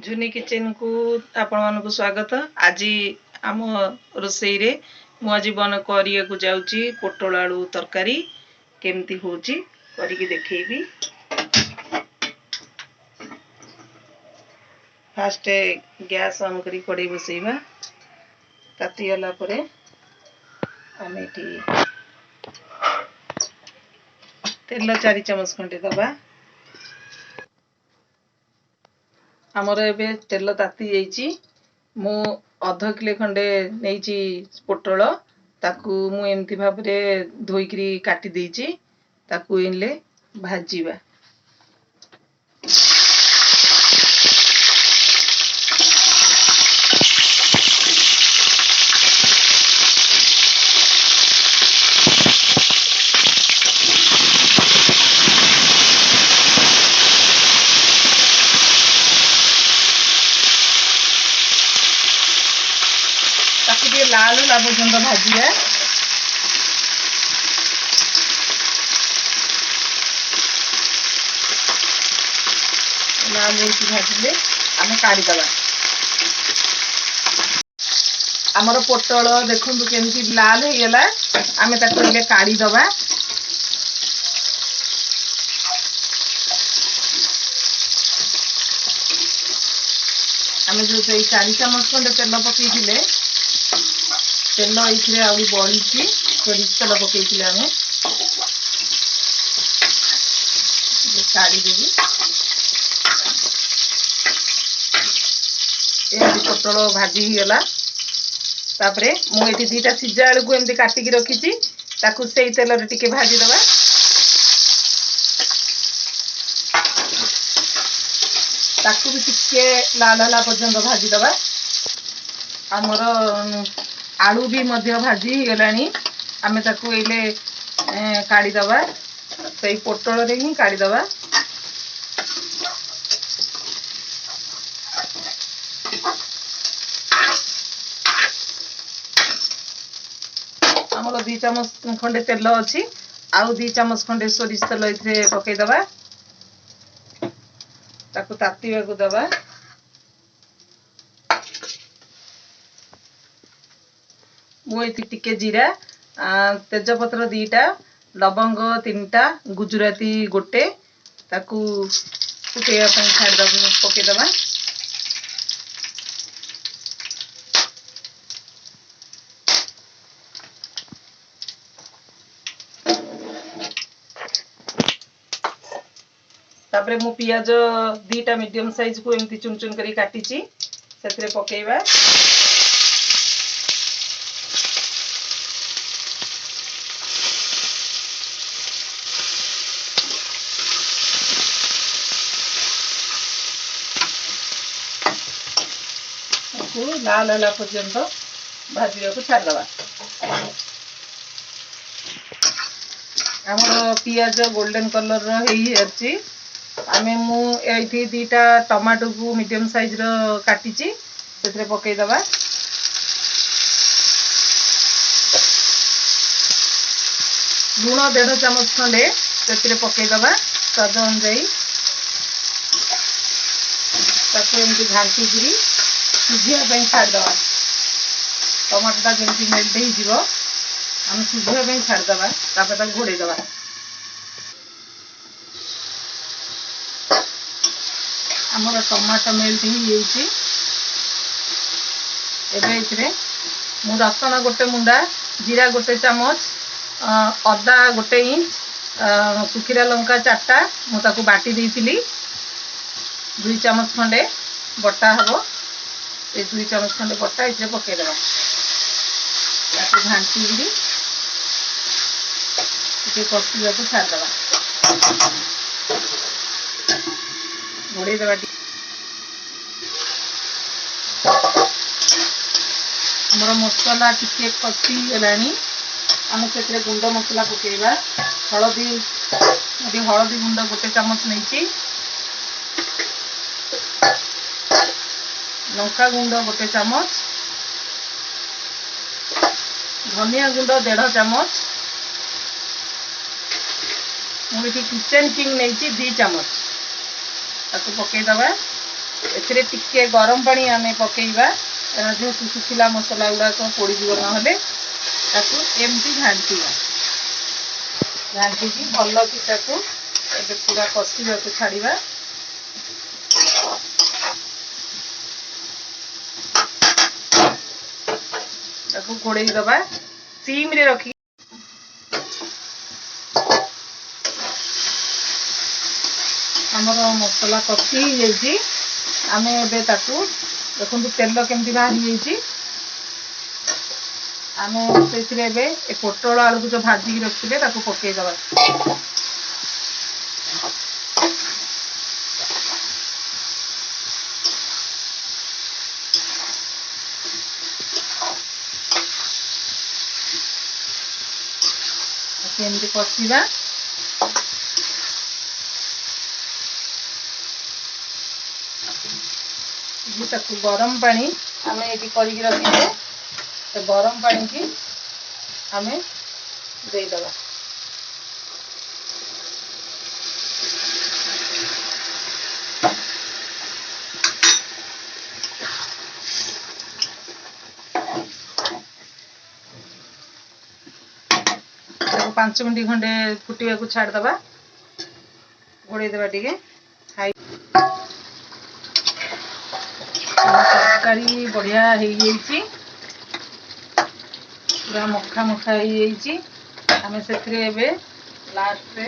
झुनी kitchen को आपण मानकु स्वागत। आज आम रोसई रे मु आज बन करिया को जाउची पोटल आलू तरकारी केमती होची करिके देखैबी। फास्ट गैस ऑन करी कड़े बसैबा। ताती गला परे आमे तेल 4 चमच खंडे दबा। आमर एबे तेल ताती जाइची। मु आधा किलो खंडे नेइची पोटल ताकू मु एमती भाबरे धोईकरी काटी देइची। ताकू इनले भाजीबा। लाल होला पर्यंत भाजिए। लाल भाजिले आम काढ़ी दबा। आमर पोटल देखु केमती लाल हो गला। आम काढ़ी दबा। आम जो 4 चमच खंडे तेल पकईले तेल ये आउरी बढ़ी सोरिष तेल पकईले आम काढ़ी देवी। पोटल भाजी गला। तापरे मुझे 2टा सिझा आलू को एमती काटिकी रखी ताकू से तेल रे टिके भाजी दबा। ताकू भी टिके लाल होला पर्यंत भाजी दबा। आमर आलू भी मध्य भाजी गलानी। आमे ताकू एले काढ़ी दबा। सही पोटल रे ही काढ़ी दबा। आमर 2 चमच खंडे तेल अच्छी। आउ 2 चमच खंडे सोरिष तेल इथे पकई दबा। ताकू तातीबा को दबा। मुझे टिके जीरा तेजपत्र 2टा लवंग 3टा गुजराती गोटे ताकू फुटेया छाड़ पकई दबा। तापरे मु पियाज 2टा मीडियम साइज को एमती चुन चुन करी काटीची सेथिरे पकेइबा। लाल होला पर्यंत भाजिया को छाड़ दबा। हमर पियाज गोल्डन कलर रो हेई अछि। आमे मु एठी 2टा टमाटो को मीडियम साइज रो काटीची सेथरे पकई दबा। लूण 1.5 चमच खंडे सेथरे पकई दबा स्वाद अनुसार। ताको एमती घांटी गिरी सिझिया पे छाड़ दबा। टमाटो टा जेमती मेल्ट हो जिवो हम सिझिया पे छाड़ दबा। तापर ता घोड़े दबा। हमर टमाटो मेल्ट हो जाइए। एबे इथरे मु रसुण गोटे मुंडा जीरा गोटे चमच अदा गोटे इंच सुखीरा लंका 4टा मु ताकू बाटी देइतिली। 2 चमच खंडे बटा हबो। ए 2 चमच खंडे बटा इथे पकई दबा। ताकू घांटी गिरी इथे कसिया को छाड़ दबा। घोड़े दबा। हमर मसला टिके कसी गलानी। आम से गुंड मसला पकेबा। हलदी गुंड गोटे चमच नहीं। लंका गुंड गोटे चमच। धनिया गुंड 1.5 चमच। मुझे किचन किंग नहीं 2 चमच ताको पकई दबा। एथिरे टिके गरम पानी आमे पकेइबा जेहेतु सुखिला मसला गुड़ाक पोड़ीजीव नहेले ताकू एमती घांटिबा घांटिकी भल कि ताकू पूरा कषिबा को छाड़िबा ताकू घोड़ेई दबा सिम रे रखी हमर मसला कषि जाइए आमे एबे ताकू देखो तेल केमती बाहरी जाइए आमे से ए पोटल आलू को जो भाजिकी रखिले ताकू पकई दबा एमती कषिबा ताकू गरम पानी आमे ये करके रखिले तो गरम पानी की आमे दे दबा ताकू 5 मिनट खंडे फुटिया को छाड़ दबा घोड़े दबा टिके खाई तरकारी बढ़िया हो पूरा मखा मखा हो आमे से लास्ट रे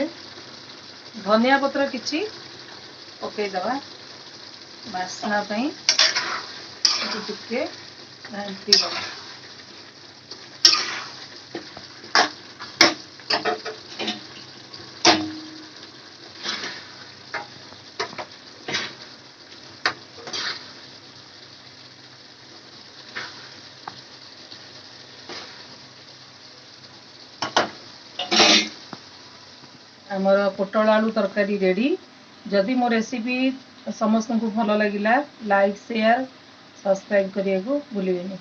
धनिया पत्र किछि पकई दबा बासना पई टिके घांटी दबा आमर पोटल आलू तरकारी रेडी जदि मो रेसिपी समस्त को भल लगिला लाइक शेयर सब्सक्राइब करने को भूलिए।